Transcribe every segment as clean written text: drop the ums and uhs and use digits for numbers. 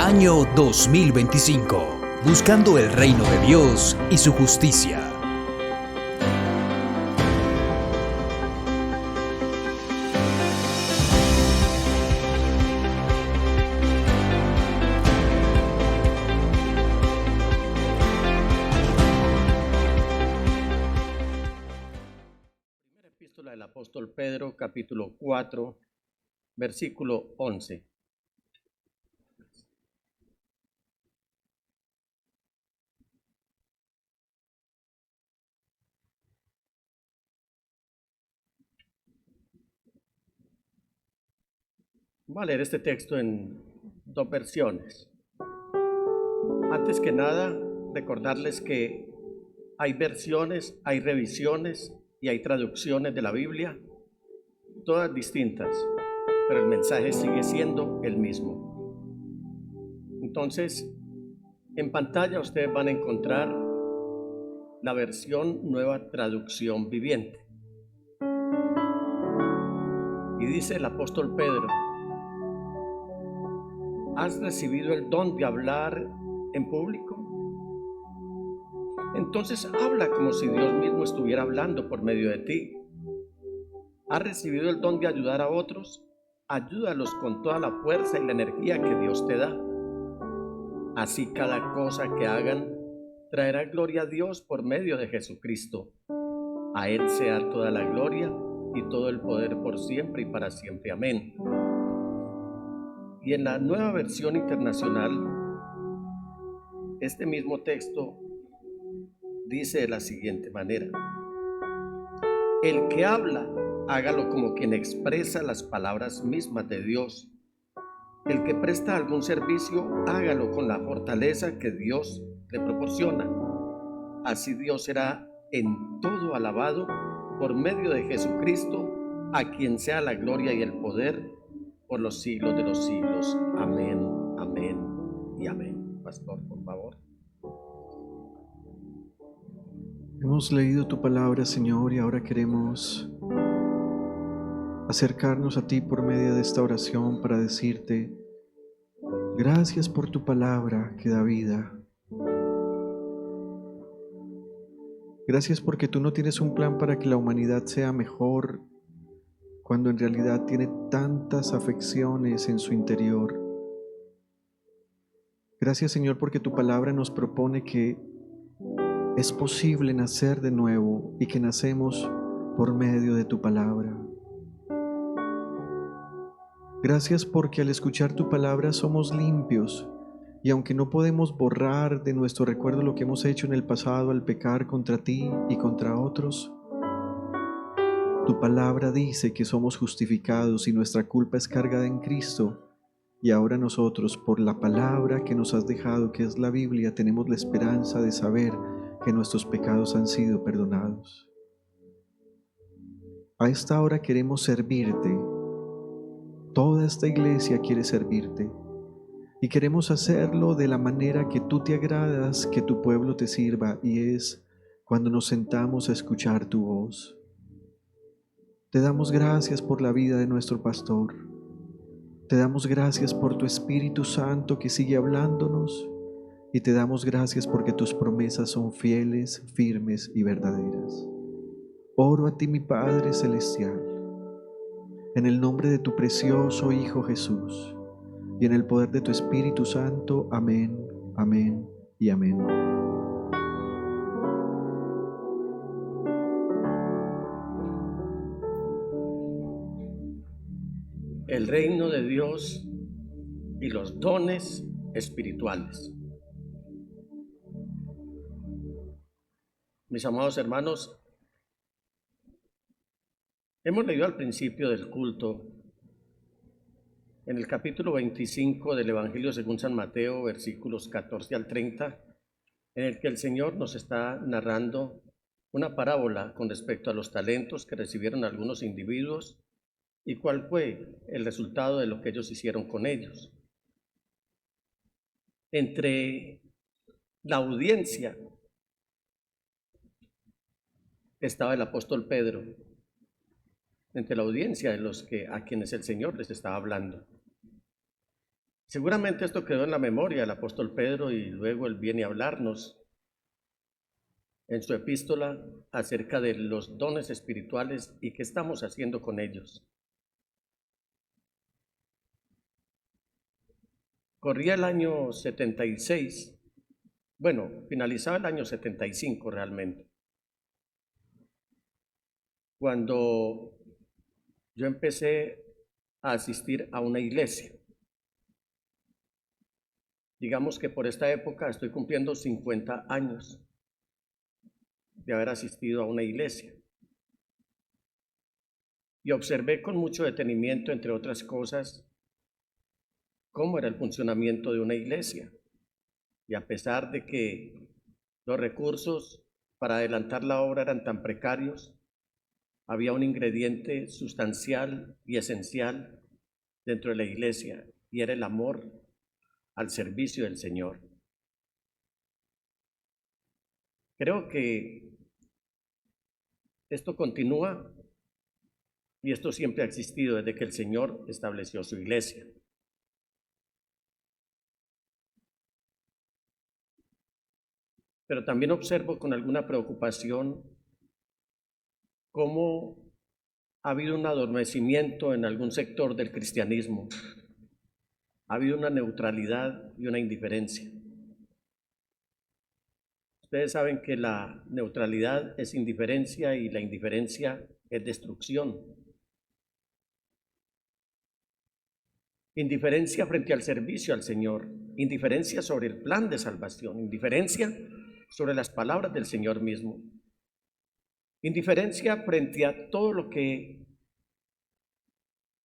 Año 2025. Buscando el reino de Dios y su justicia. Primera epístola del apóstol Pedro, capítulo 4, versículo 11. Voy a leer este texto en dos versiones. Antes que nada, recordarles que hay versiones, hay revisiones y hay traducciones de la Biblia, todas distintas, pero el mensaje sigue siendo el mismo. Entonces, en pantalla ustedes van a encontrar la versión Nueva Traducción Viviente. Y dice el apóstol Pedro: ¿has recibido el don de hablar en público? Entonces habla como si Dios mismo estuviera hablando por medio de ti. ¿Has recibido el don de ayudar a otros? Ayúdalos con toda la fuerza y la energía que Dios te da. Así cada cosa que hagan traerá gloria a Dios por medio de Jesucristo. A Él sea toda la gloria y todo el poder por siempre y para siempre. Amén. Y en la Nueva Versión Internacional, este mismo texto dice de la siguiente manera: el que habla, hágalo como quien expresa las palabras mismas de Dios. El que presta algún servicio, hágalo con la fortaleza que Dios le proporciona. Así Dios será en todo alabado por medio de Jesucristo, a quien sea la gloria y el poder por los siglos de los siglos. Amén, amén y amén. Pastor, por favor. Hemos leído tu palabra, Señor, y ahora queremos acercarnos a ti por medio de esta oración para decirte gracias por tu palabra que da vida. Gracias porque tú no tienes un plan para que la humanidad sea mejor cuando en realidad tiene tantas afecciones en su interior. Gracias, Señor, porque tu palabra nos propone que es posible nacer de nuevo y que nacemos por medio de tu palabra. Gracias porque al escuchar tu palabra somos limpios y aunque no podemos borrar de nuestro recuerdo lo que hemos hecho en el pasado al pecar contra ti y contra otros, tu palabra dice que somos justificados y nuestra culpa es cargada en Cristo. Y ahora nosotros, por la palabra que nos has dejado, que es la Biblia, tenemos la esperanza de saber que nuestros pecados han sido perdonados. A esta hora queremos servirte. Toda esta iglesia quiere servirte. Y queremos hacerlo de la manera que tú te agradas que tu pueblo te sirva, y es cuando nos sentamos a escuchar tu voz. Te damos gracias por la vida de nuestro pastor. Te damos gracias por tu Espíritu Santo que sigue hablándonos, y te damos gracias porque tus promesas son fieles, firmes y verdaderas. Oro a ti, mi Padre Celestial, en el nombre de tu precioso Hijo Jesús, y en el poder de tu Espíritu Santo. Amén, amén y amén. El reino de Dios y los dones espirituales. Mis amados hermanos, hemos leído al principio del culto, en el capítulo 25 del Evangelio según San Mateo, versículos 14 al 30, en el que el Señor nos está narrando una parábola con respecto a los talentos que recibieron algunos individuos y cuál fue el resultado de lo que ellos hicieron con ellos. Entre la audiencia estaba el apóstol Pedro, entre la audiencia de los a quienes el Señor les estaba hablando. Seguramente esto quedó en la memoria del apóstol Pedro y luego él viene a hablarnos en su epístola acerca de los dones espirituales y qué estamos haciendo con ellos. Corría el año 76, bueno, finalizaba el año 75 realmente, cuando yo empecé a asistir a una iglesia. Digamos que por esta época estoy cumpliendo 50 años de haber asistido a una iglesia. Y observé con mucho detenimiento, entre otras cosas, cómo era el funcionamiento de una iglesia. Y a pesar de que los recursos para adelantar la obra eran tan precarios, había un ingrediente sustancial y esencial dentro de la iglesia, y era el amor al servicio del Señor. Creo que esto continúa y esto siempre ha existido desde que el Señor estableció su iglesia. Pero también observo con alguna preocupación cómo ha habido un adormecimiento en algún sector del cristianismo. Ha habido una neutralidad y una indiferencia. Ustedes saben que la neutralidad es indiferencia y la indiferencia es destrucción. Indiferencia frente al servicio al Señor, indiferencia sobre el plan de salvación, indiferencia sobre las palabras del Señor mismo, indiferencia frente a todo lo que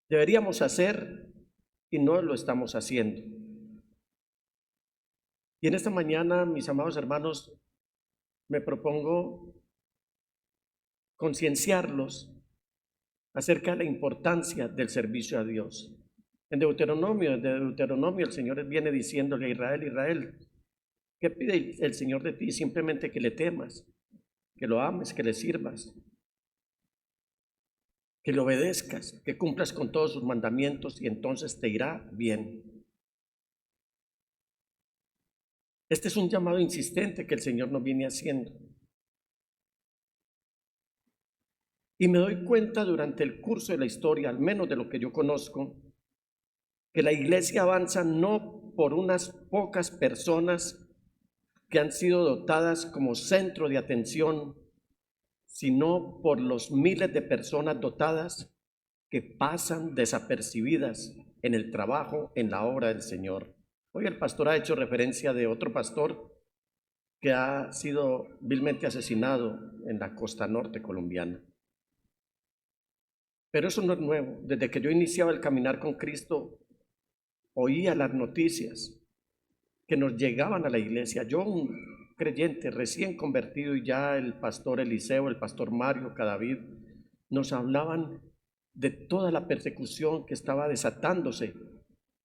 deberíamos hacer y no lo estamos haciendo. Y en esta mañana, mis amados hermanos, me propongo concienciarlos acerca de la importancia del servicio a Dios. En Deuteronomio el Señor viene diciéndole a Israel: Israel, ¿qué pide el Señor de ti? Simplemente que le temas, que lo ames, que le sirvas, que le obedezcas, que cumplas con todos sus mandamientos y entonces te irá bien. Este es un llamado insistente que el Señor nos viene haciendo. Y me doy cuenta durante el curso de la historia, al menos de lo que yo conozco, que la iglesia avanza no por unas pocas personas que han sido dotadas como centro de atención, sino por los miles de personas dotadas que pasan desapercibidas en el trabajo, en la obra del Señor. Hoy el pastor ha hecho referencia de otro pastor que ha sido vilmente asesinado en la costa norte colombiana. Pero eso no es nuevo. Desde que yo iniciaba el caminar con Cristo, oía las noticias que nos llegaban a la iglesia. Yo, un creyente recién convertido, y ya el pastor Eliseo, el pastor Mario Cadavid, nos hablaban de toda la persecución que estaba desatándose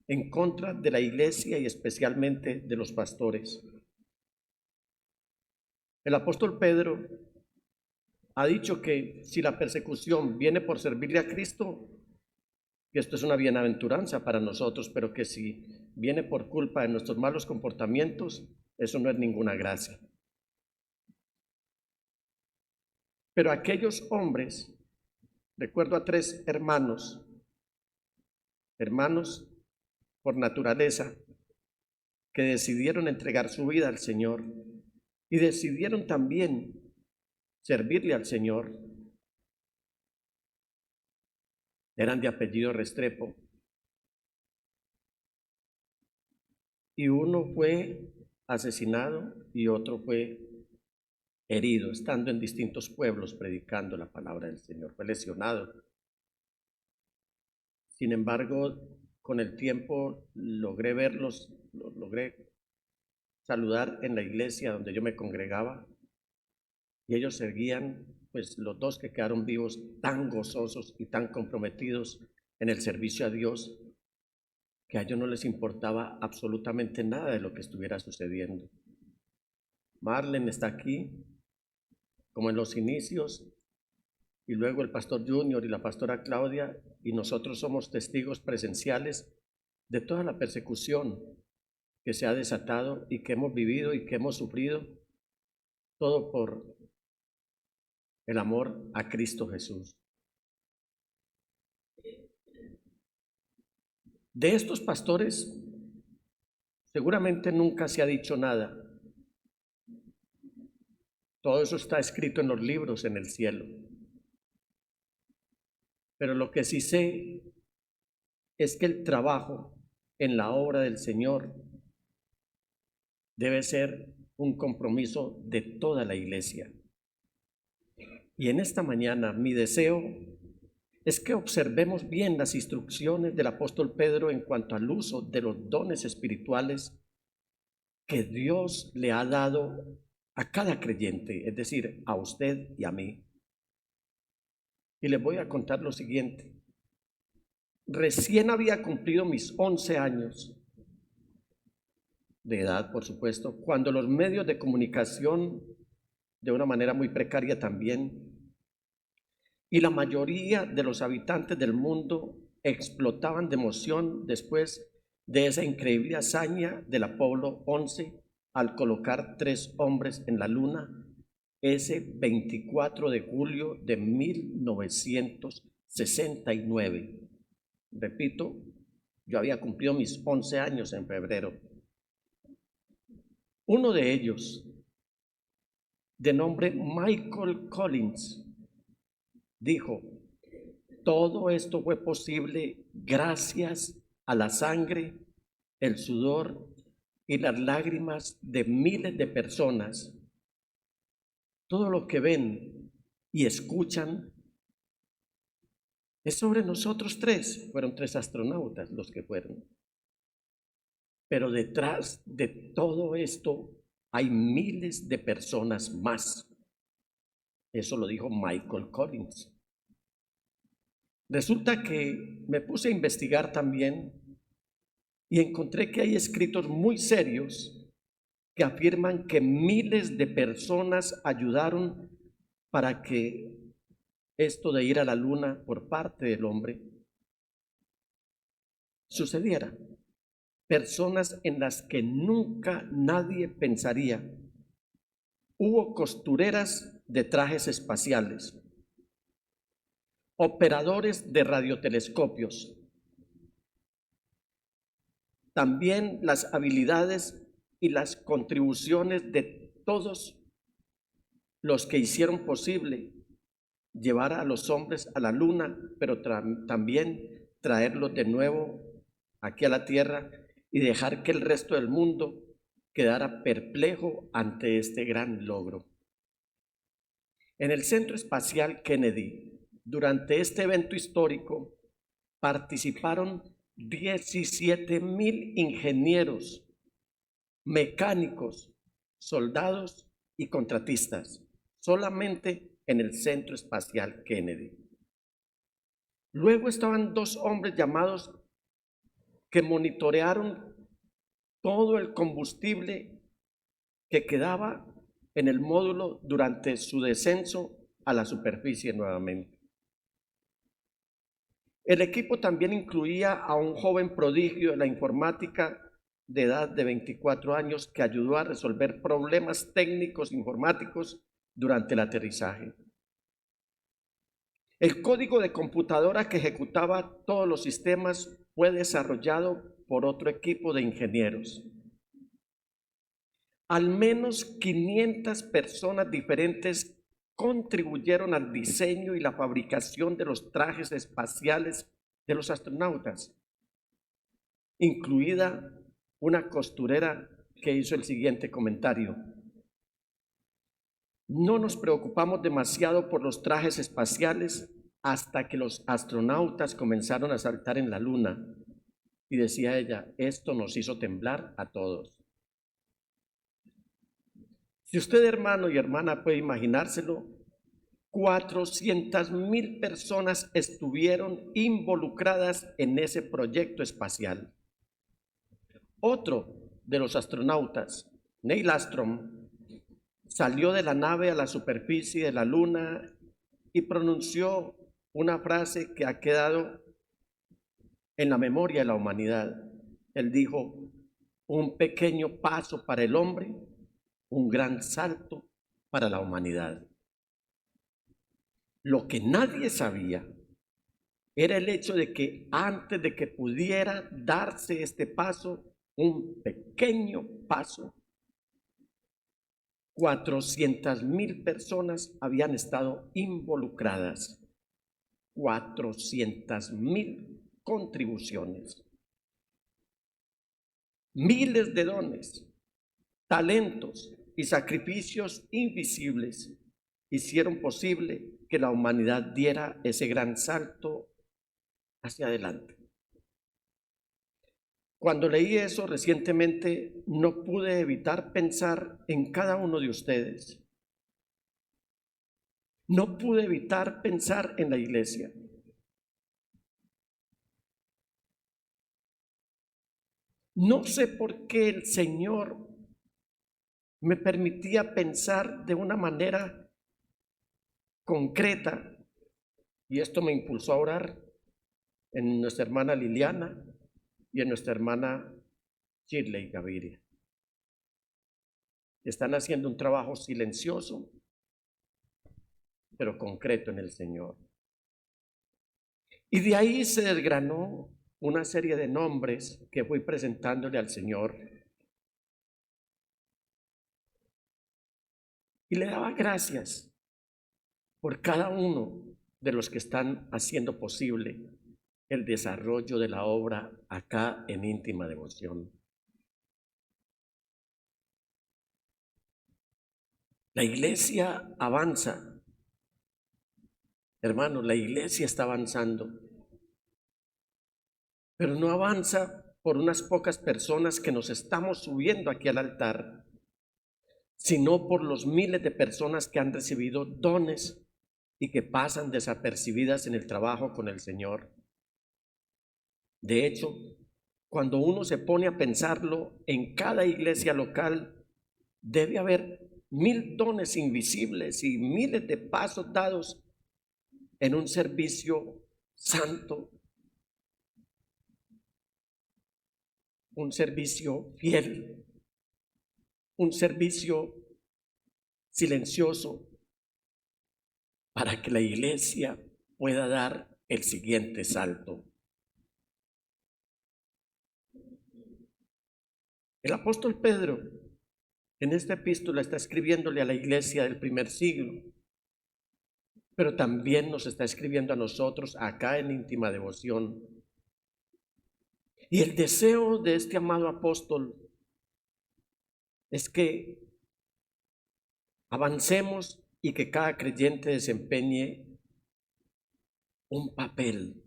en contra de la iglesia y especialmente de los pastores. El apóstol Pedro ha dicho que si la persecución viene por servirle a Cristo, que esto es una bienaventuranza para nosotros, pero que si viene por culpa de nuestros malos comportamientos, eso no es ninguna gracia. Pero aquellos hombres, recuerdo a 3 hermanos por naturaleza, que decidieron entregar su vida al Señor y decidieron también servirle al Señor. Eran de apellido Restrepo. Y uno fue asesinado y otro fue herido, estando en distintos pueblos predicando la palabra del Señor. Fue lesionado. Sin embargo, con el tiempo logré verlos, los logré saludar en la iglesia donde yo me congregaba, y ellos seguían, pues los 2 que quedaron vivos, tan gozosos y tan comprometidos en el servicio a Dios, que a ellos no les importaba absolutamente nada de lo que estuviera sucediendo. Marlene está aquí, como en los inicios, y luego el pastor Junior y la pastora Claudia, y nosotros somos testigos presenciales de toda la persecución que se ha desatado y que hemos vivido y que hemos sufrido, todo por el amor a Cristo Jesús. De estos pastores seguramente nunca se ha dicho nada. Todo eso está escrito en los libros en el cielo. Pero lo que sí sé es que el trabajo en la obra del Señor debe ser un compromiso de toda la iglesia. Y en esta mañana mi deseo es que observemos bien las instrucciones del apóstol Pedro en cuanto al uso de los dones espirituales que Dios le ha dado a cada creyente, es decir, a usted y a mí. Y les voy a contar lo siguiente. Recién había cumplido mis 11 años de edad, por supuesto, cuando los medios de comunicación, de una manera muy precaria también, y la mayoría de los habitantes del mundo explotaban de emoción después de esa increíble hazaña del Apolo 11 al colocar 3 hombres en la luna ese 24 de julio de 1969. Repito, yo había cumplido mis 11 años en febrero. Uno de ellos, de nombre Michael Collins, dijo: todo esto fue posible gracias a la sangre, el sudor y las lágrimas de miles de personas. Todo lo que ven y escuchan es sobre nosotros 3. Fueron 3 astronautas los que fueron. Pero detrás de todo esto hay miles de personas más. Eso lo dijo Michael Collins. Resulta que me puse a investigar también y encontré que hay escritos muy serios que afirman que miles de personas ayudaron para que esto de ir a la luna por parte del hombre sucediera. Personas en las que nunca nadie pensaría. Hubo costureras de trajes espaciales, operadores de radiotelescopios. También las habilidades y las contribuciones de todos los que hicieron posible llevar a los hombres a la luna, pero también traerlos de nuevo aquí a la tierra y dejar que el resto del mundo quedara perplejo ante este gran logro. En el Centro Espacial Kennedy, durante este evento histórico, participaron 17,000 ingenieros, mecánicos, soldados y contratistas, solamente en el Centro Espacial Kennedy. Luego estaban 2 hombres llamados que monitorearon todo el combustible que quedaba en el módulo durante su descenso a la superficie nuevamente. El equipo también incluía a un joven prodigio de la informática de edad de 24 años que ayudó a resolver problemas técnicos informáticos durante el aterrizaje. El código de computadora que ejecutaba todos los sistemas fue desarrollado por otro equipo de ingenieros. Al menos 500 personas diferentes contribuyeron al diseño y la fabricación de los trajes espaciales de los astronautas, incluida una costurera que hizo el siguiente comentario: no nos preocupamos demasiado por los trajes espaciales hasta que los astronautas comenzaron a saltar en la luna. Y decía ella, esto nos hizo temblar a todos. Si usted, hermano y hermana, puede imaginárselo, 400,000 personas estuvieron involucradas en ese proyecto espacial. Otro de los astronautas, Neil Armstrong, salió de la nave a la superficie de la luna y pronunció una frase que ha quedado en la memoria de la humanidad. Él dijo, un pequeño paso para el hombre, un gran salto para la humanidad. Lo que nadie sabía era el hecho de que antes de que pudiera darse este paso, un pequeño paso, 400,000 personas habían estado involucradas. 400,000 contribuciones, miles de dones, talentos y sacrificios invisibles hicieron posible que la humanidad diera ese gran salto hacia adelante. Cuando leí eso recientemente, no pude evitar pensar en cada uno de ustedes. No pude evitar pensar en la iglesia. No sé por qué el Señor me permitía pensar de una manera concreta, y esto me impulsó a orar en nuestra hermana Liliana y en nuestra hermana Shirley Gaviria. Están haciendo un trabajo silencioso, pero concreto en el Señor. Y de ahí se desgranó una serie de nombres que fui presentándole al Señor. Y le daba gracias por cada uno de los que están haciendo posible el desarrollo de la obra acá en Íntima Devoción. La iglesia avanza. Hermanos, la iglesia está avanzando, pero no avanza por unas pocas personas que nos estamos subiendo aquí al altar, sino por los miles de personas que han recibido dones y que pasan desapercibidas en el trabajo con el Señor. De hecho, cuando uno se pone a pensarlo, en cada iglesia local debe haber 1,000 dones invisibles y miles de pasos dados en un servicio santo, un servicio fiel, un servicio silencioso, para que la iglesia pueda dar el siguiente salto. El apóstol Pedro en esta epístola está escribiéndole a la iglesia del primer siglo, pero también nos está escribiendo a nosotros acá en Íntima Devoción. Y el deseo de este amado apóstol es que avancemos y que cada creyente desempeñe un papel,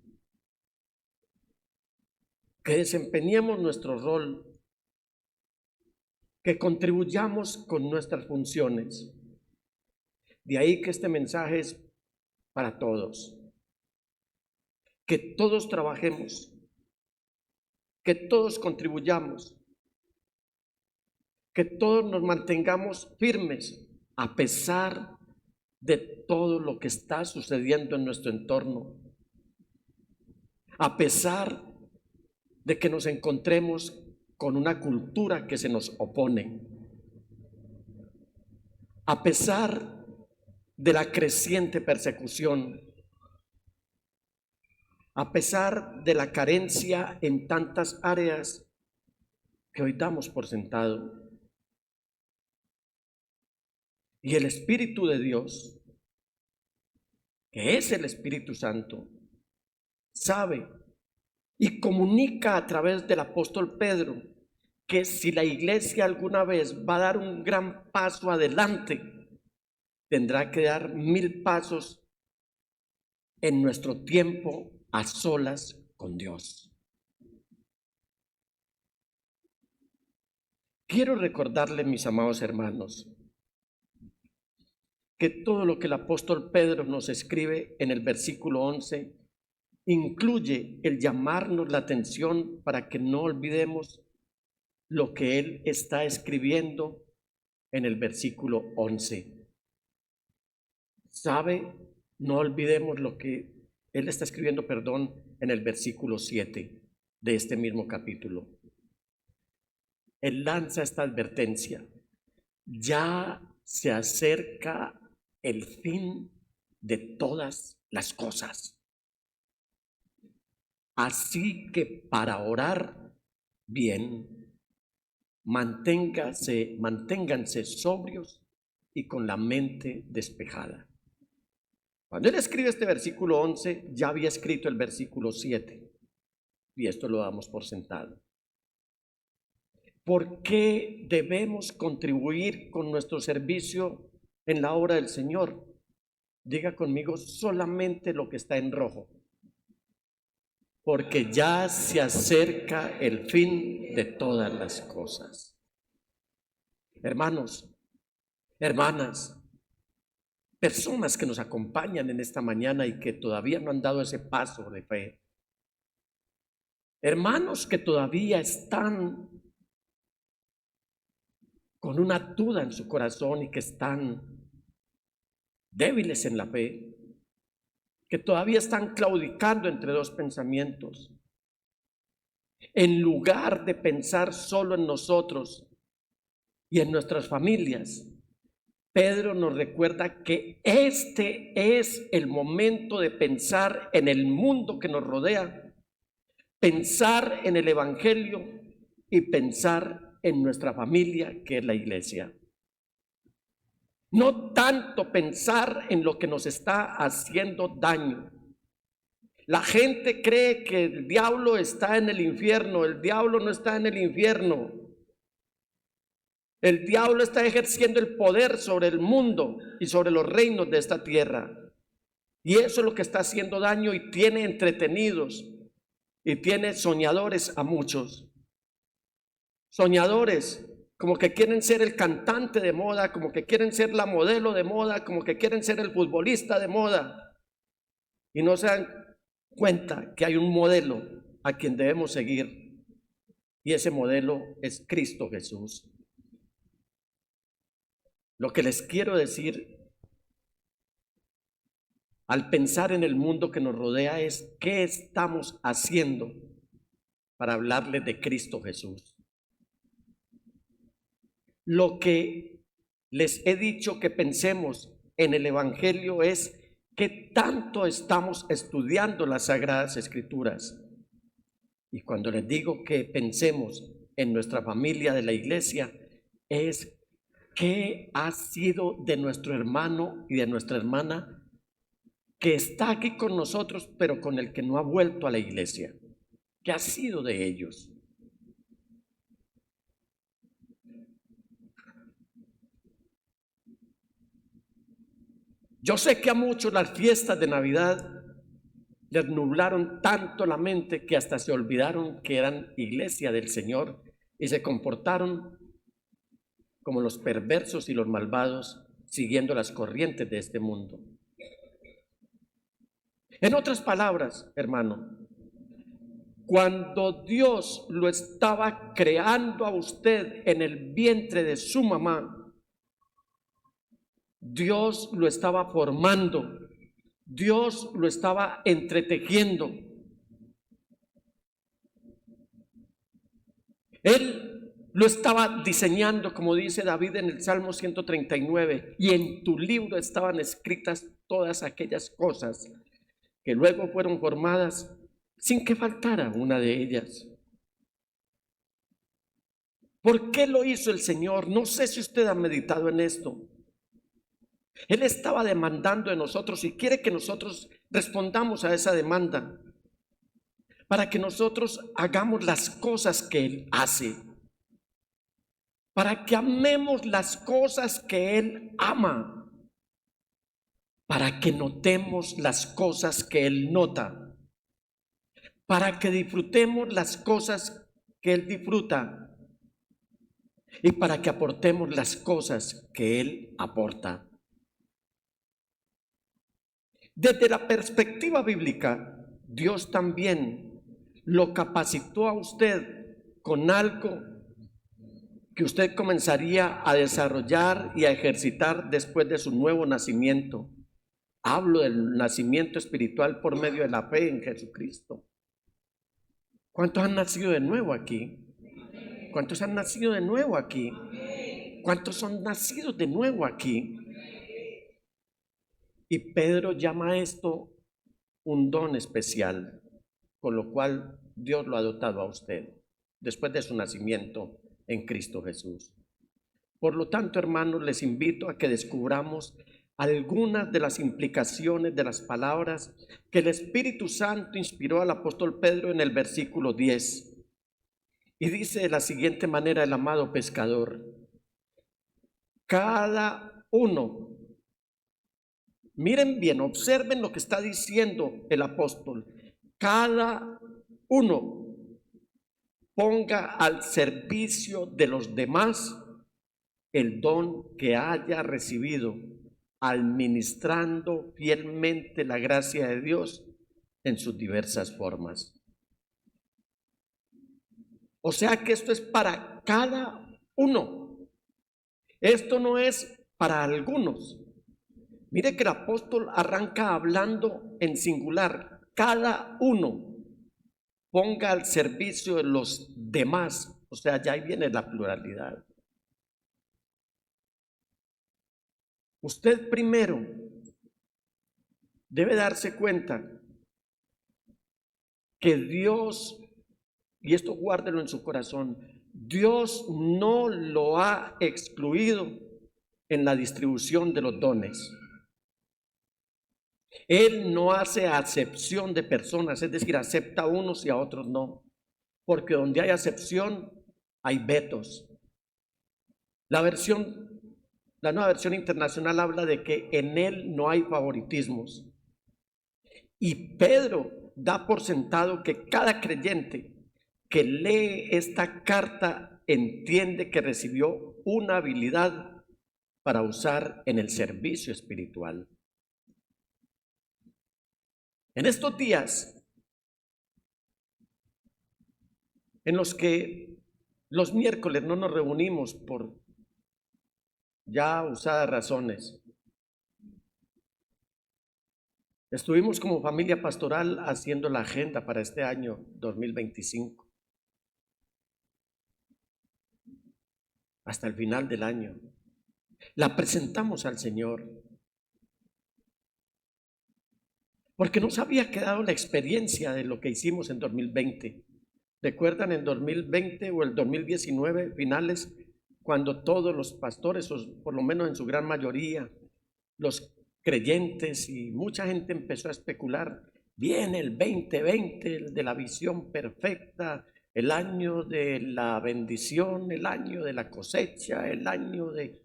que desempeñemos nuestro rol, que contribuyamos con nuestras funciones. De ahí que este mensaje es para todos, que todos trabajemos, que todos contribuyamos, que todos nos mantengamos firmes a pesar de todo lo que está sucediendo en nuestro entorno, a pesar de que nos encontremos con una cultura que se nos opone, a pesar de la creciente persecución, a pesar de la carencia en tantas áreas que hoy damos por sentado. Y el Espíritu de Dios, que es el Espíritu Santo, sabe y comunica a través del apóstol Pedro que si la iglesia alguna vez va a dar un gran paso adelante, tendrá que dar 1,000 pasos en nuestro tiempo a solas con Dios. Quiero recordarle, mis amados hermanos, que todo lo que el apóstol Pedro nos escribe en el versículo 11 incluye el llamarnos la atención para que no olvidemos lo que él está escribiendo en el versículo 11. ¿Sabe? No olvidemos lo que él está escribiendo, en el versículo 7 de este mismo capítulo. Él lanza esta advertencia. Ya se acerca el fin de todas las cosas. Así que para orar bien, manténganse sobrios y con la mente despejada. Cuando él escribe este versículo 11, ya había escrito el versículo 7, y esto lo damos por sentado. ¿Por qué debemos contribuir con nuestro servicio en la obra del Señor? Diga conmigo solamente lo que está en rojo. Porque ya se acerca el fin de todas las cosas. Hermanos, hermanas, personas que nos acompañan en esta mañana y que todavía no han dado ese paso de fe. Hermanos que todavía están con una duda en su corazón y que están débiles en la fe, que todavía están claudicando entre dos pensamientos. En lugar de pensar solo en nosotros y en nuestras familias, Pedro nos recuerda que este es el momento de pensar en el mundo que nos rodea, pensar en el Evangelio y pensar en nuestra familia, que es la iglesia. No tanto pensar en lo que nos está haciendo daño. La gente cree que el diablo está en el infierno. El diablo no está en el infierno. El diablo está ejerciendo el poder sobre el mundo y sobre los reinos de esta tierra. Y eso es lo que está haciendo daño y tiene entretenidos y tiene soñadores a muchos. Soñadores como que quieren ser el cantante de moda, como que quieren ser la modelo de moda, como que quieren ser el futbolista de moda. Y no se dan cuenta que hay un modelo a quien debemos seguir. Y ese modelo es Cristo Jesús. Lo que les quiero decir al pensar en el mundo que nos rodea es qué estamos haciendo para hablarles de Cristo Jesús. Lo que les he dicho que pensemos en el Evangelio es qué tanto estamos estudiando las Sagradas Escrituras. Y cuando les digo que pensemos en nuestra familia de la iglesia, es qué ha sido de nuestro hermano y de nuestra hermana que está aquí con nosotros, pero con el que no ha vuelto a la iglesia. ¿Qué ha sido de ellos? Yo sé que a muchos las fiestas de Navidad les nublaron tanto la mente que hasta se olvidaron que eran iglesia del Señor y se comportaron como los perversos y los malvados, siguiendo las corrientes de este mundo. En otras palabras, hermano, cuando Dios lo estaba creando a usted en el vientre de su mamá, Dios lo estaba formando, Dios lo estaba entretejiendo. Él lo estaba diseñando, como dice David en el Salmo 139, y en tu libro estaban escritas todas aquellas cosas que luego fueron formadas sin que faltara una de ellas. ¿Por qué lo hizo el Señor? No sé si usted ha meditado en esto. Él estaba demandando de nosotros y quiere que nosotros respondamos a esa demanda para que nosotros hagamos las cosas que Él hace, para que amemos las cosas que Él ama, para que notemos las cosas que Él nota, para que disfrutemos las cosas que Él disfruta y para que aportemos las cosas que Él aporta. Desde la perspectiva bíblica, Dios también lo capacitó a usted con algo que usted comenzaría a desarrollar y a ejercitar después de su nuevo nacimiento. Hablo del nacimiento espiritual por medio de la fe en Jesucristo. ¿Cuántos han nacido de nuevo aquí? ¿Cuántos han nacido de nuevo aquí? ¿Cuántos son nacidos de nuevo aquí? Y Pedro llama a esto un don especial, con lo cual Dios lo ha dotado a usted después de su nacimiento en Cristo Jesús. Por lo tanto, hermanos, les invito a que descubramos algunas de las implicaciones de las palabras que el Espíritu Santo inspiró al apóstol Pedro en el versículo 10. Y dice de la siguiente manera el amado pescador: cada uno, miren bien, observen lo que está diciendo el apóstol, cada uno ponga al servicio de los demás el don que haya recibido, administrando fielmente la gracia de Dios en sus diversas formas. O sea que esto es para cada uno. Esto no es para algunos. Mire que el apóstol arranca hablando en singular. Cada uno ponga al servicio de los demás. O sea, ya ahí viene la pluralidad. Usted primero debe darse cuenta que Dios, y esto guárdelo en su corazón, Dios no lo ha excluido en la distribución de los dones. Él no hace acepción de personas, es decir, acepta a unos y a otros no, porque donde hay acepción hay vetos. La nueva versión internacional habla de que en Él no hay favoritismos. Y Pedro da por sentado que cada creyente que lee esta carta entiende que recibió una habilidad para usar en el servicio espiritual. En estos días en los que los miércoles no nos reunimos por ya usadas razones, estuvimos como familia pastoral haciendo la agenda para este año 2025, hasta el final del año. La presentamos al Señor, porque nos había quedado la experiencia de lo que hicimos en 2020. ¿Recuerdan en 2020 o el 2019 finales, cuando todos los pastores, o por lo menos en su gran mayoría, los creyentes y mucha gente empezó a especular? Viene el 2020, el de la visión perfecta, el año de la bendición, el año de la cosecha, el año de...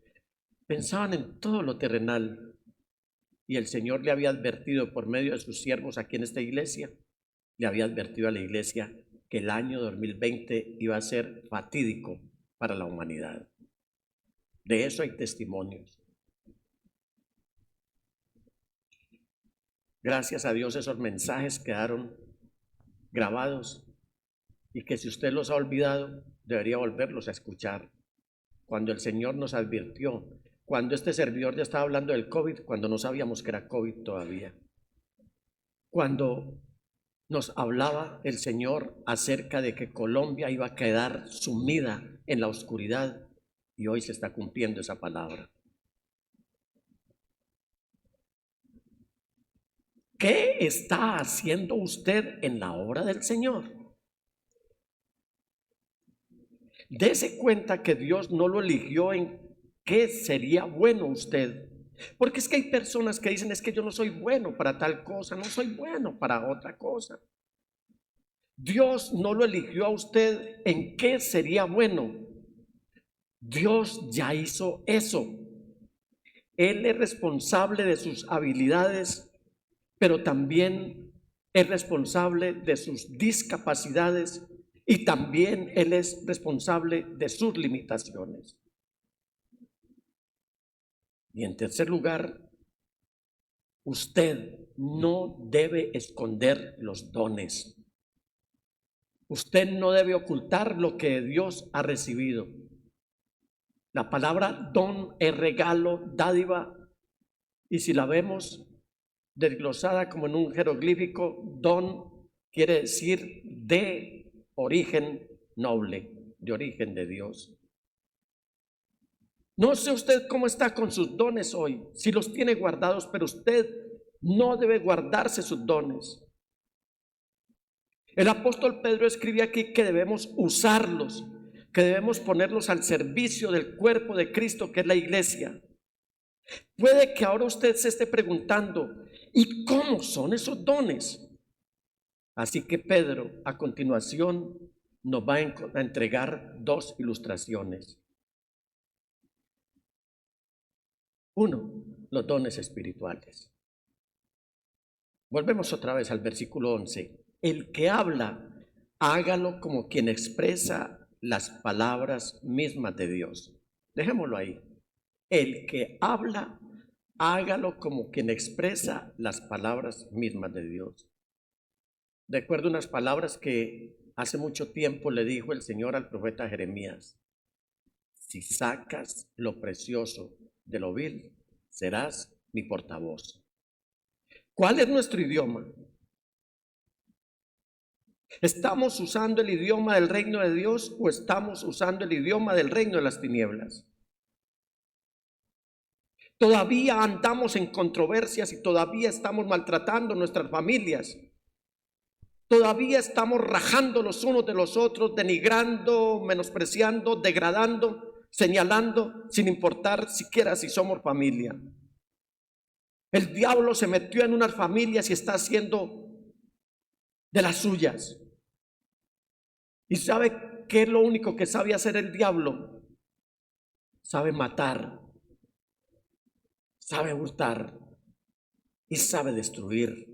Pensaban en todo lo terrenal. Y el Señor le había advertido por medio de sus siervos aquí en esta iglesia, le había advertido a la iglesia que el año 2020 iba a ser fatídico para la humanidad. De eso hay testimonios. Gracias a Dios esos mensajes quedaron grabados y que si usted los ha olvidado, debería volverlos a escuchar. Cuando el Señor nos advirtió, cuando este servidor ya estaba hablando del COVID, cuando no sabíamos que era COVID todavía, cuando nos hablaba el Señor acerca de que Colombia iba a quedar sumida en la oscuridad, y hoy se está cumpliendo esa palabra. ¿Qué está haciendo usted en la obra del Señor? Dese cuenta que Dios no lo eligió en qué sería bueno usted. Porque es que hay personas que dicen, es que yo no soy bueno para tal cosa, no soy bueno para otra cosa. Dios no lo eligió a usted en qué sería bueno. Dios ya hizo eso. Él es responsable de sus habilidades, pero también es responsable de sus discapacidades y también Él es responsable de sus limitaciones. Y en tercer lugar, usted no debe esconder los dones. Usted no debe ocultar lo que Dios ha recibido. La palabra don es regalo, dádiva, y si la vemos desglosada como en un jeroglífico, don quiere decir de origen noble. de origen de Dios. No sé usted cómo está con sus dones hoy, si los tiene guardados, pero usted no debe guardarse sus dones. El apóstol Pedro escribe aquí que debemos usarlos, que debemos ponerlos al servicio del cuerpo de Cristo, que es la iglesia. Puede que ahora usted se esté preguntando, ¿y cómo son esos dones? Así que Pedro, a continuación, nos va a entregar dos ilustraciones. Uno, los dones espirituales. Volvemos otra vez al versículo 11. El que habla, hágalo como quien expresa las palabras mismas de Dios. Dejémoslo ahí. El que habla, hágalo como quien expresa las palabras mismas de Dios. Recuerdo unas palabras que hace mucho tiempo le dijo el Señor al profeta Jeremías. Si sacas lo precioso de lo vil, serás mi portavoz. ¿Cuál es nuestro idioma? ¿Estamos usando el idioma del reino de Dios o estamos usando el idioma del reino de las tinieblas? Todavía andamos en controversias y todavía estamos maltratando nuestras familias. Todavía estamos rajando los unos de los otros, denigrando, menospreciando, degradando, señalando, sin importar siquiera si somos familia. El diablo se metió en unas familias y está haciendo de las suyas. ¿Y sabe qué es lo único que sabe hacer el diablo? Sabe matar, sabe hurtar y sabe destruir.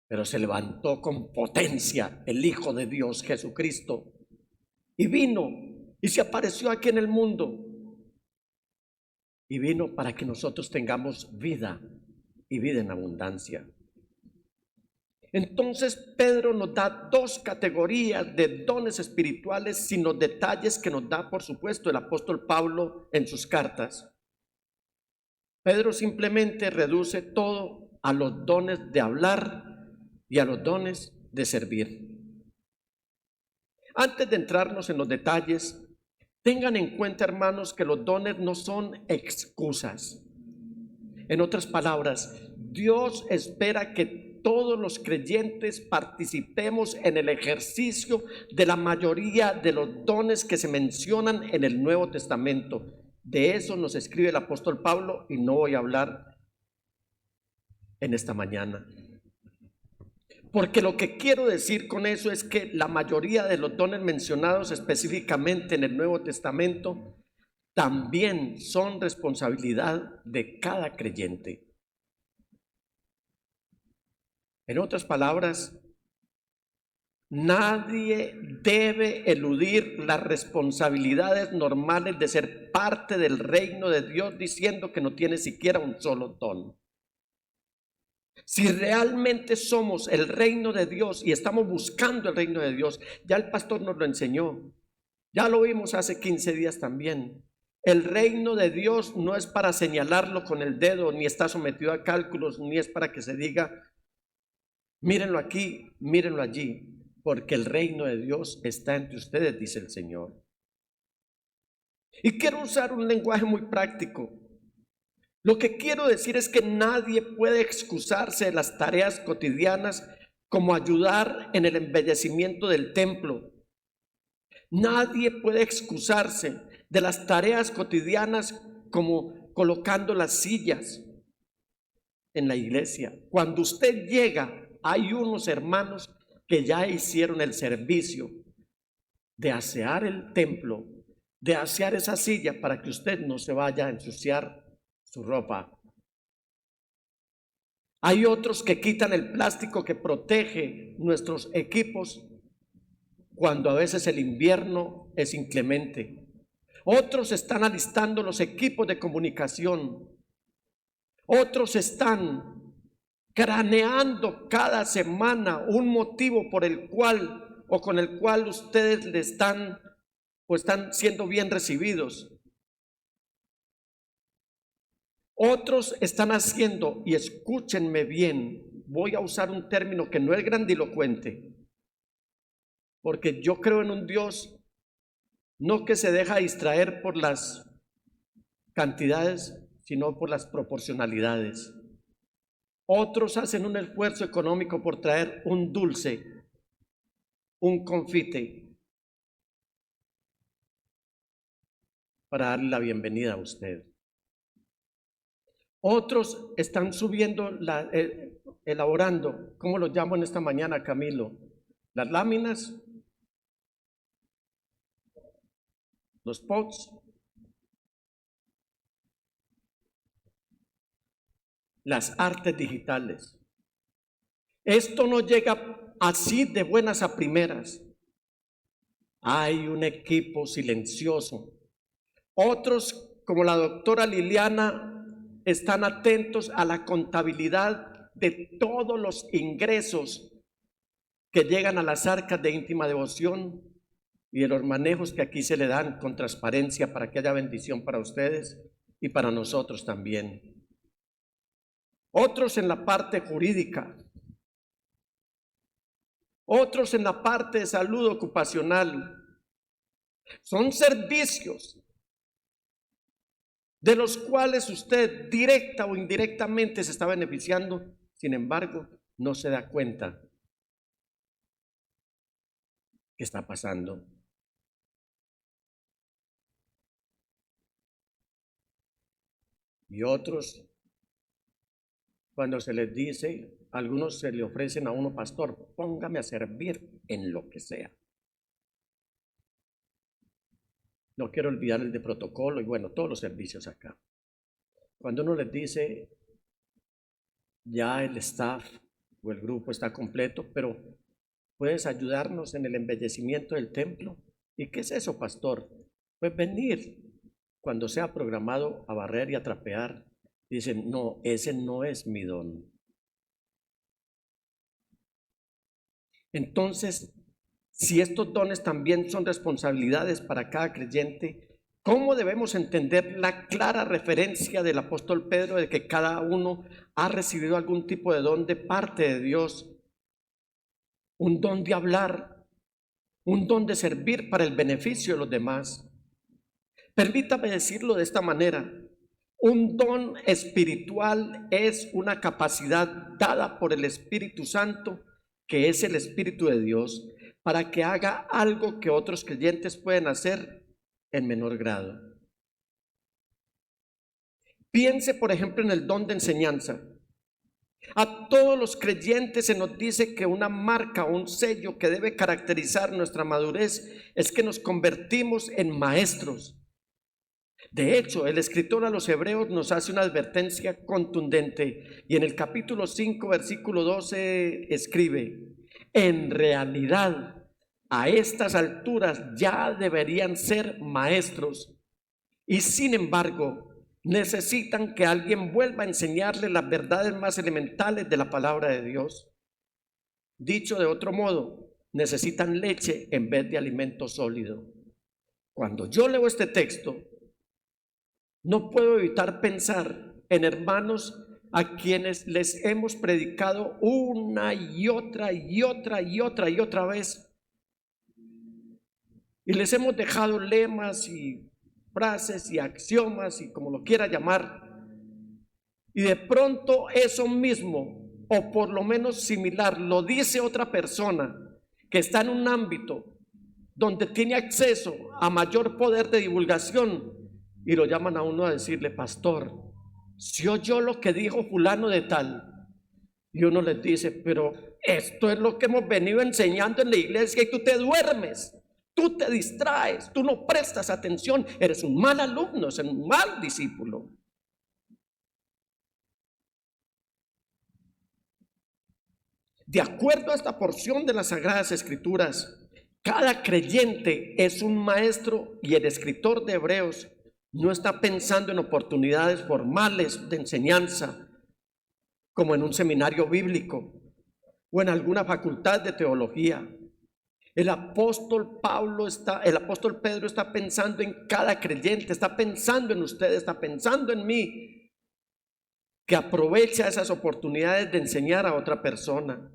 Pero se levantó con potencia el Hijo de Dios, Jesucristo, y vino y se apareció aquí en el mundo. Y vino para que nosotros tengamos vida y vida en abundancia. Entonces Pedro nos da dos categorías de dones espirituales sin los detalles que nos da, por supuesto, el apóstol Pablo en sus cartas. Pedro simplemente reduce todo a los dones de hablar y a los dones de servir. Antes de entrarnos en los detalles, tengan en cuenta, hermanos, que los dones no son excusas. En otras palabras, Dios espera que todos los creyentes participemos en el ejercicio de la mayoría de los dones que se mencionan en el Nuevo Testamento. De eso nos escribe el apóstol Pablo y no voy a hablar en esta mañana. Porque lo que quiero decir con eso es que la mayoría de los dones mencionados específicamente en el Nuevo Testamento también son responsabilidad de cada creyente. En otras palabras, nadie debe eludir las responsabilidades normales de ser parte del reino de Dios diciendo que no tiene siquiera un solo don. Si realmente somos el reino de Dios y estamos buscando el reino de Dios, ya el pastor nos lo enseñó, ya lo vimos hace 15 días también. El reino de Dios no es para señalarlo con el dedo, ni está sometido a cálculos, ni es para que se diga, mírenlo aquí, mírenlo allí, porque el reino de Dios está entre ustedes, dice el Señor. Y quiero usar un lenguaje muy práctico. Lo que quiero decir es que nadie puede excusarse de las tareas cotidianas como ayudar en el embellecimiento del templo. Nadie puede excusarse de las tareas cotidianas como colocando las sillas en la iglesia. Cuando usted llega, hay unos hermanos que ya hicieron el servicio de asear el templo, de asear esa silla para que usted no se vaya a ensuciar su ropa. Hay otros que quitan el plástico que protege nuestros equipos cuando a veces el invierno es inclemente. Otros están alistando los equipos de comunicación. Otros están craneando cada semana un motivo por el cual o con el cual ustedes le están o están siendo bien recibidos. Otros están haciendo, y escúchenme bien, voy a usar un término que no es grandilocuente, porque yo creo en un Dios no que se deja distraer por las cantidades, sino por las proporcionalidades. Otros hacen un esfuerzo económico por traer un dulce, un confite, para darle la bienvenida a usted. Otros están subiendo, elaborando, ¿cómo lo llamo en esta mañana, Camilo? Las láminas, los pots, las artes digitales. Esto no llega así de buenas a primeras. Hay un equipo silencioso. Otros, como la doctora Liliana, están atentos a la contabilidad de todos los ingresos que llegan a las arcas de íntima devoción y de los manejos que aquí se le dan con transparencia para que haya bendición para ustedes y para nosotros también. Otros en la parte jurídica, otros en la parte de salud ocupacional. Son servicios de los cuales usted directa o indirectamente se está beneficiando, sin embargo, no se da cuenta qué está pasando. Y otros, cuando se les dice, algunos se le ofrecen a uno, pastor, póngame a servir en lo que sea. No quiero olvidar el de protocolo y bueno, todos los servicios acá. Cuando uno les dice, ya el staff o el grupo está completo, pero ¿puedes ayudarnos en el embellecimiento del templo? ¿Y qué es eso, pastor? Pues venir cuando sea programado a barrer y a trapear. Dicen, no, ese no es mi don. Entonces, si estos dones también son responsabilidades para cada creyente, ¿cómo debemos entender la clara referencia del apóstol Pedro de que cada uno ha recibido algún tipo de don de parte de Dios? Un don de hablar, un don de servir para el beneficio de los demás. Permítame decirlo de esta manera. Un don espiritual es una capacidad dada por el Espíritu Santo, que es el Espíritu de Dios, para que haga algo que otros creyentes pueden hacer en menor grado. Piense, por ejemplo, en el don de enseñanza. A todos los creyentes se nos dice que una marca o un sello que debe caracterizar nuestra madurez es que nos convertimos en maestros. De hecho, el escritor a los Hebreos nos hace una advertencia contundente y en el capítulo 5, versículo 12 escribe: en realidad, a estas alturas ya deberían ser maestros y sin embargo necesitan que alguien vuelva a enseñarles las verdades más elementales de la palabra de Dios. Dicho de otro modo, necesitan leche en vez de alimento sólido. Cuando yo leo este texto, no puedo evitar pensar en hermanos a quienes les hemos predicado una y otra y otra y otra y otra vez. Y les hemos dejado lemas y frases y axiomas y como lo quiera llamar. Y de pronto eso mismo, o por lo menos similar, lo dice otra persona que está en un ámbito donde tiene acceso a mayor poder de divulgación y lo llaman a uno a decirle: pastor, ¿sí oyó lo que dijo fulano de tal? Y uno les dice: pero esto es lo que hemos venido enseñando en la iglesia y tú te duermes, tú te distraes, tú no prestas atención, eres un mal alumno, eres un mal discípulo. De acuerdo a esta porción de las Sagradas Escrituras, cada creyente es un maestro y el escritor de Hebreos no está pensando en oportunidades formales de enseñanza, como en un seminario bíblico o en alguna facultad de teología. El apóstol Pedro está pensando en cada creyente, está pensando en usted, está pensando en mí, que aprovecha esas oportunidades de enseñar a otra persona.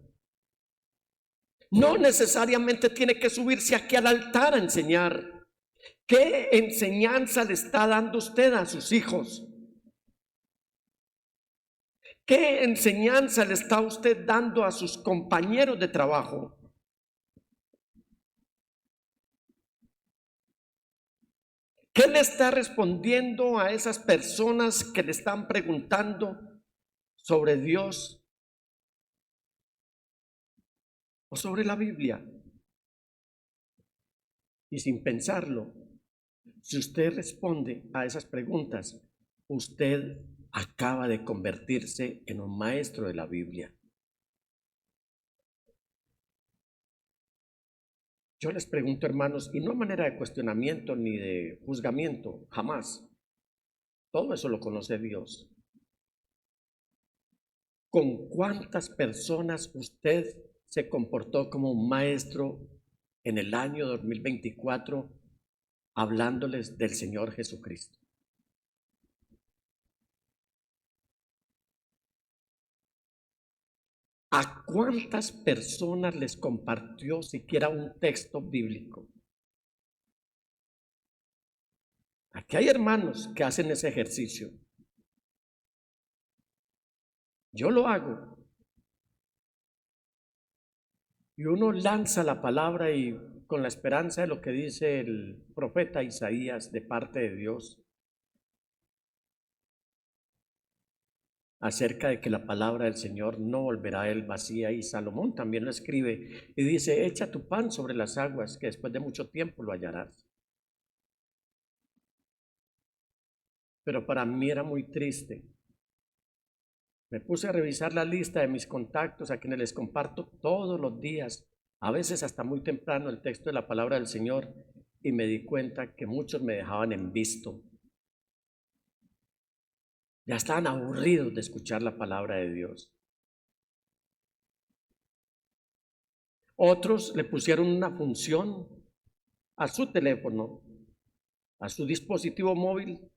No necesariamente tiene que subirse aquí al altar a enseñar. ¿Qué enseñanza le está dando usted a sus hijos? ¿Qué enseñanza le está usted dando a sus compañeros de trabajo? ¿Qué le está respondiendo a esas personas que le están preguntando sobre Dios o sobre la Biblia? Y sin pensarlo, si usted responde a esas preguntas, usted acaba de convertirse en un maestro de la Biblia. Yo les pregunto, hermanos, y no a manera de cuestionamiento ni de juzgamiento, jamás. Todo eso lo conoce Dios. ¿Con cuántas personas usted se comportó como un maestro en el año 2024 hablándoles del Señor Jesucristo? ¿A cuántas personas les compartió siquiera un texto bíblico? Aquí hay hermanos que hacen ese ejercicio. Yo lo hago. Y uno lanza la palabra y con la esperanza de lo que dice el profeta Isaías de parte de Dios acerca de que la palabra del Señor no volverá a él vacía, y Salomón también lo escribe y dice: echa tu pan sobre las aguas, que después de mucho tiempo lo hallarás. Pero para mí era muy triste. Me puse a revisar la lista de mis contactos a quienes les comparto todos los días, a veces hasta muy temprano, el texto de la palabra del Señor, y me di cuenta que muchos me dejaban en visto. Ya estaban aburridos de escuchar la palabra de Dios. Otros le pusieron una función a su teléfono, a su dispositivo móvil,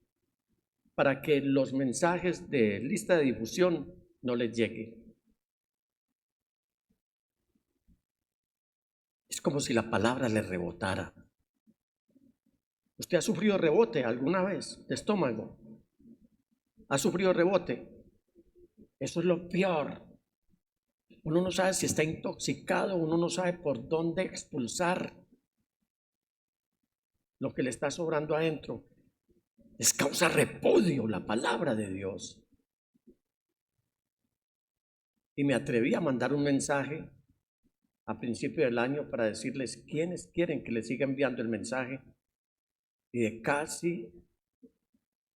para que los mensajes de lista de difusión no les lleguen. Es como si la palabra le rebotara. ¿Usted ha sufrido rebote alguna vez de estómago? ¿Ha sufrido rebote? Eso es lo peor. Uno no sabe si está intoxicado, uno no sabe por dónde expulsar lo que le está sobrando adentro. Les causa repudio la palabra de Dios. Y me atreví a mandar un mensaje a principio del año para decirles quiénes quieren que les siga enviando el mensaje. Y de casi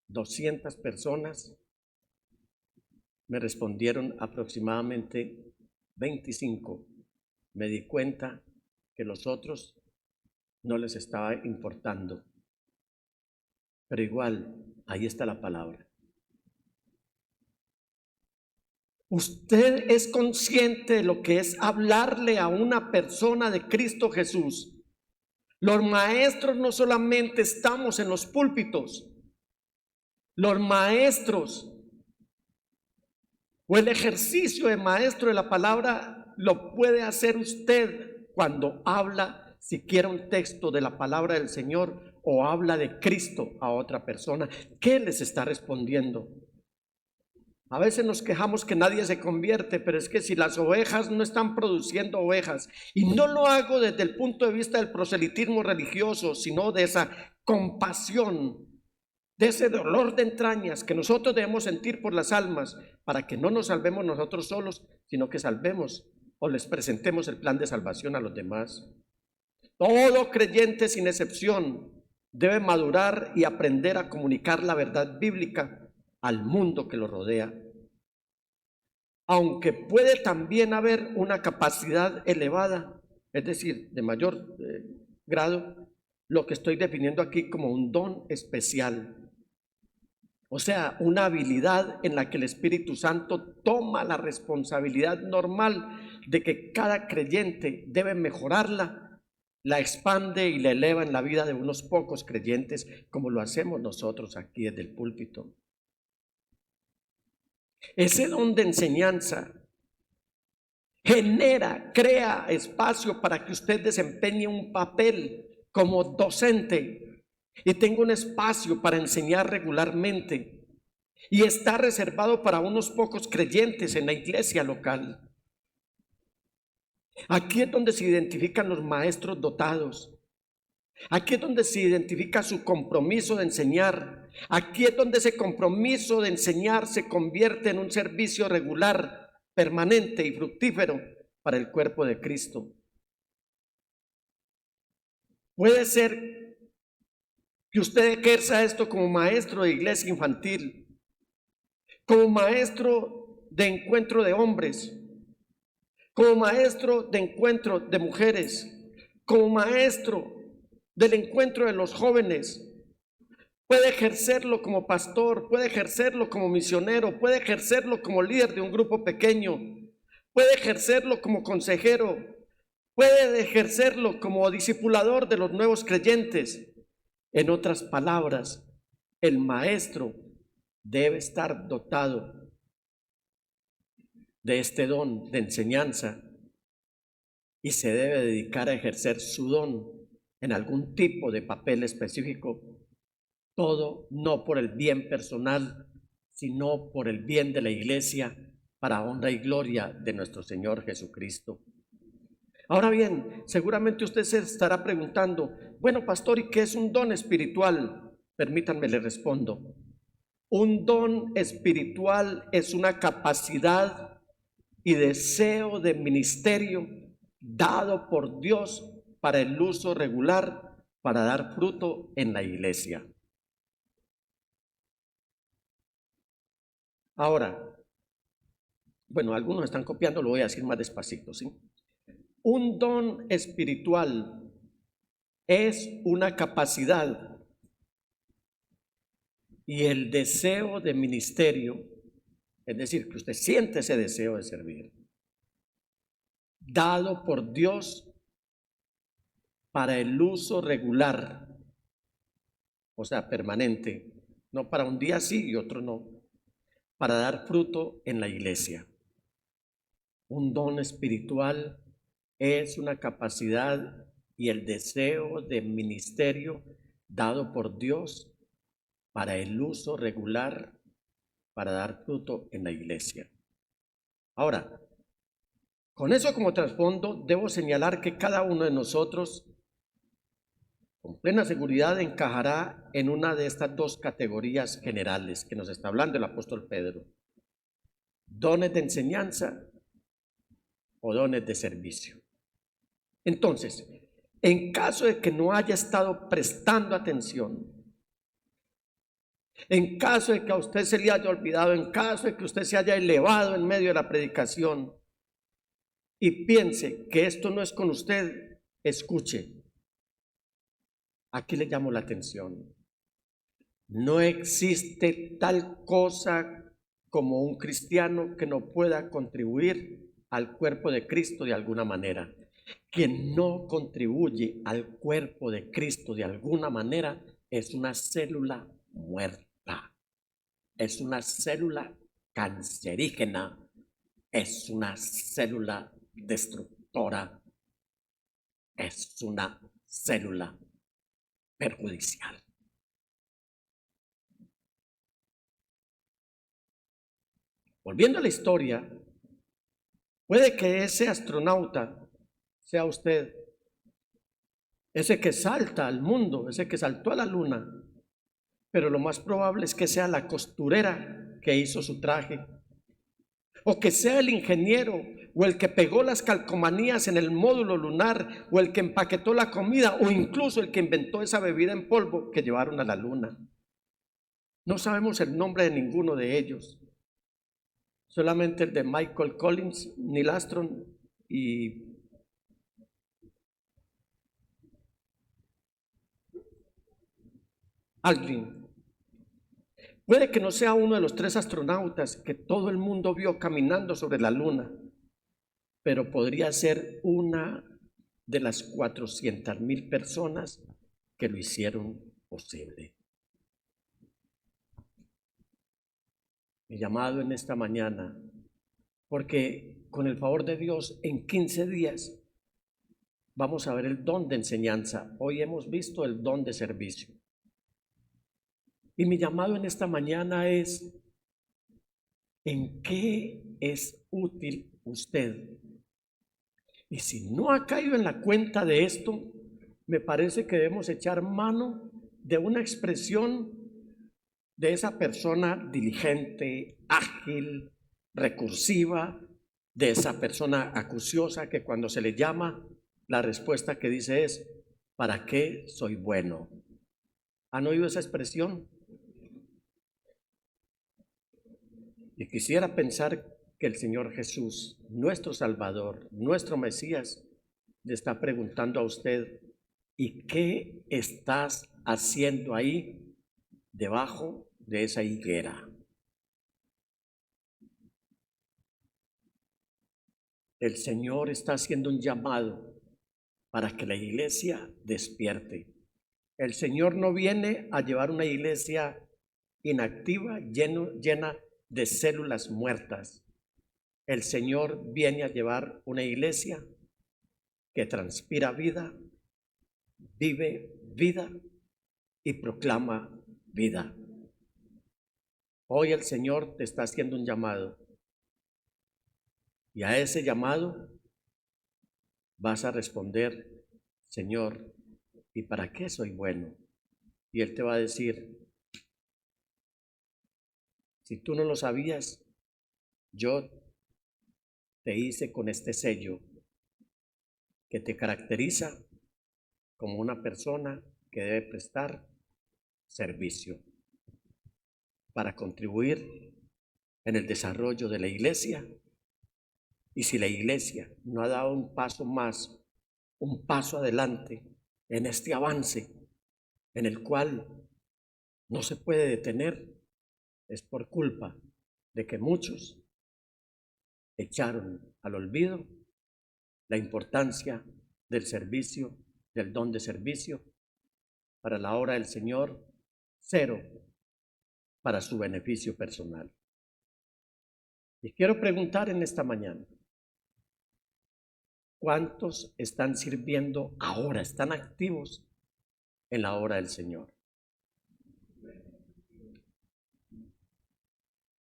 200 personas me respondieron aproximadamente 25. Me di cuenta que los otros no les estaba importando. Pero igual, ahí está la palabra. Usted es consciente de lo que es hablarle a una persona de Cristo Jesús. Los maestros no solamente estamos en los púlpitos. Los maestros o el ejercicio de maestro de la palabra lo puede hacer usted cuando habla siquiera un texto de la palabra del Señor o habla de Cristo a otra persona. ¿Qué les está respondiendo? A veces nos quejamos que nadie se convierte, pero es que si las ovejas no están produciendo ovejas, y no lo hago desde el punto de vista del proselitismo religioso, sino de esa compasión, de ese dolor de entrañas que nosotros debemos sentir por las almas, para que no nos salvemos nosotros solos, sino que salvemos o les presentemos el plan de salvación a los demás. Todo creyente sin excepción debe madurar y aprender a comunicar la verdad bíblica al mundo que lo rodea. Aunque puede también haber una capacidad elevada, es decir, de mayor grado, lo que estoy definiendo aquí como un don especial. O sea, una habilidad en la que el Espíritu Santo toma la responsabilidad normal de que cada creyente debe mejorarla, la expande y la eleva en la vida de unos pocos creyentes, como lo hacemos nosotros aquí desde el púlpito. Ese don de enseñanza crea espacio para que usted desempeñe un papel como docente y tengo un espacio para enseñar regularmente y está reservado para unos pocos creyentes en la iglesia local. Aquí es donde se identifican los maestros dotados. Aquí es donde se identifica su compromiso de enseñar. Aquí es donde ese compromiso de enseñar se convierte en un servicio regular, permanente y fructífero para el cuerpo de Cristo. Puede ser que usted ejerza esto como maestro de iglesia infantil, como maestro de encuentro de hombres, como maestro de encuentro de mujeres, como maestro del encuentro de los jóvenes. Puede ejercerlo como pastor, puede ejercerlo como misionero, puede ejercerlo como líder de un grupo pequeño, puede ejercerlo como consejero, puede ejercerlo como discipulador de los nuevos creyentes. En otras palabras, el maestro debe estar dotado de este don de enseñanza y se debe dedicar a ejercer su don en algún tipo de papel específico, todo no por el bien personal, sino por el bien de la iglesia, para honra y gloria de nuestro Señor Jesucristo. Ahora bien, seguramente usted se estará preguntando, bueno, pastor, ¿y qué es un don espiritual? Permítanme le respondo. Un don espiritual es una capacidad y deseo de ministerio dado por Dios para el uso regular, para dar fruto en la iglesia. Ahora, bueno, algunos están copiando, lo voy a decir más despacito, ¿sí? Un don espiritual es una capacidad y el deseo de ministerio, es decir, que usted siente ese deseo de servir, dado por Dios para el uso regular, o sea, permanente, no para un día sí y otro no, para dar fruto en la iglesia. Un don espiritual es una capacidad y el deseo de ministerio dado por Dios para el uso regular, para dar fruto en la iglesia. Ahora, con eso como trasfondo, debo señalar que cada uno de nosotros con plena seguridad encajará en una de estas dos categorías generales que nos está hablando el apóstol Pedro: dones de enseñanza o dones de servicio. Entonces, en caso de que no haya estado prestando atención, en caso de que a usted se le haya olvidado, en caso de que usted se haya elevado en medio de la predicación y piense que esto no es con usted, escuche. Aquí le llamo la atención. No existe tal cosa como un cristiano que no pueda contribuir al cuerpo de Cristo de alguna manera. Quien no contribuye al cuerpo de Cristo de alguna manera es una célula muerta, es una célula cancerígena, es una célula destructora, es una célula perjudicial. Volviendo a la historia, puede que ese astronauta sea usted, ese que salta al mundo, ese que saltó a la luna, pero lo más probable es que sea la costurera que hizo su traje, o que sea el ingeniero, o el que pegó las calcomanías en el módulo lunar, o el que empaquetó la comida, o incluso el que inventó esa bebida en polvo que llevaron a la luna. No sabemos el nombre de ninguno de ellos, solamente el de Michael Collins, Neil Armstrong y Aldrin. Puede que no sea uno de los 3 astronautas que todo el mundo vio caminando sobre la luna, pero podría ser una de las 400,000 personas que lo hicieron posible. Mi llamado en esta mañana, porque con el favor de Dios en 15 días vamos a ver el don de enseñanza. Hoy hemos visto el don de servicio. Y mi llamado en esta mañana es, ¿en qué es útil usted? Y si no ha caído en la cuenta de esto, me parece que debemos echar mano de una expresión de esa persona diligente, ágil, recursiva, de esa persona acuciosa que cuando se le llama, la respuesta que dice es, ¿para qué soy bueno? ¿Han oído esa expresión? Y quisiera pensar que el Señor Jesús, nuestro Salvador, nuestro Mesías, le está preguntando a usted, ¿y qué estás haciendo ahí debajo de esa higuera? El Señor está haciendo un llamado para que la iglesia despierte. El Señor no viene a llevar una iglesia inactiva, llena de células muertas. El Señor viene a llevar una iglesia que transpira vida, vive vida y proclama vida. Hoy el Señor te está haciendo un llamado. Y a ese llamado vas a responder, Señor, ¿y para qué soy bueno? Y Él te va a decir, si tú no lo sabías, yo te hice con este sello que te caracteriza como una persona que debe prestar servicio para contribuir en el desarrollo de la iglesia. Y si la iglesia no ha dado un paso más, un paso adelante en este avance en el cual no se puede detener, es por culpa de que muchos echaron al olvido la importancia del servicio, del don de servicio para la obra del Señor, cero para su beneficio personal. Y quiero preguntar en esta mañana, ¿cuántos están sirviendo ahora, están activos en la obra del Señor?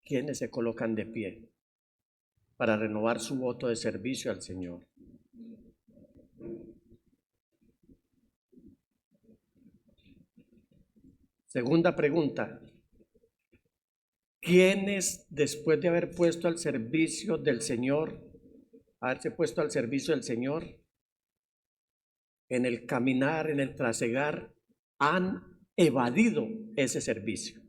¿Quiénes se colocan de pie para renovar su voto de servicio al Señor? Segunda pregunta, ¿quiénes después de haber puesto al servicio del Señor, haberse puesto al servicio del Señor, en el caminar, en el trasegar, han evadido ese servicio?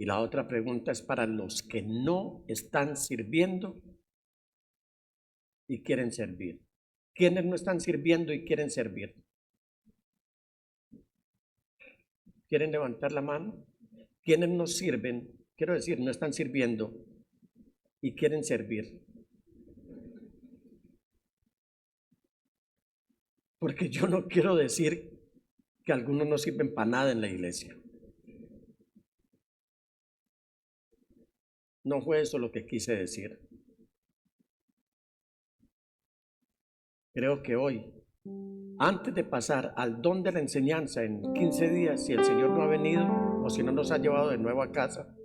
Y la otra pregunta es para los que no están sirviendo y quieren servir. ¿Quiénes no están sirviendo y quieren servir? ¿Quieren levantar la mano? ¿Quiénes no sirven? Quiero decir, no están sirviendo y quieren servir. Porque yo no quiero decir que algunos no sirven para nada en la iglesia. No fue eso lo que quise decir. Creo que hoy, antes de pasar al don de la enseñanza en 15 días, si el Señor no ha venido o si no nos ha llevado de nuevo a casa,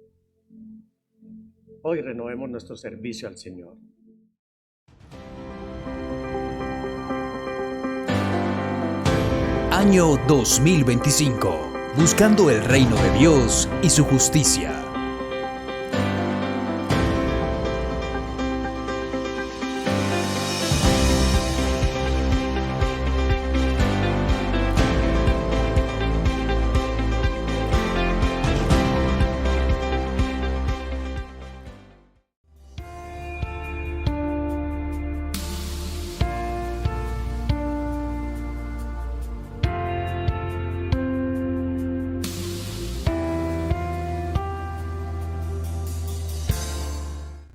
hoy renovemos nuestro servicio al Señor. Año 2025. Buscando el reino de Dios y su justicia.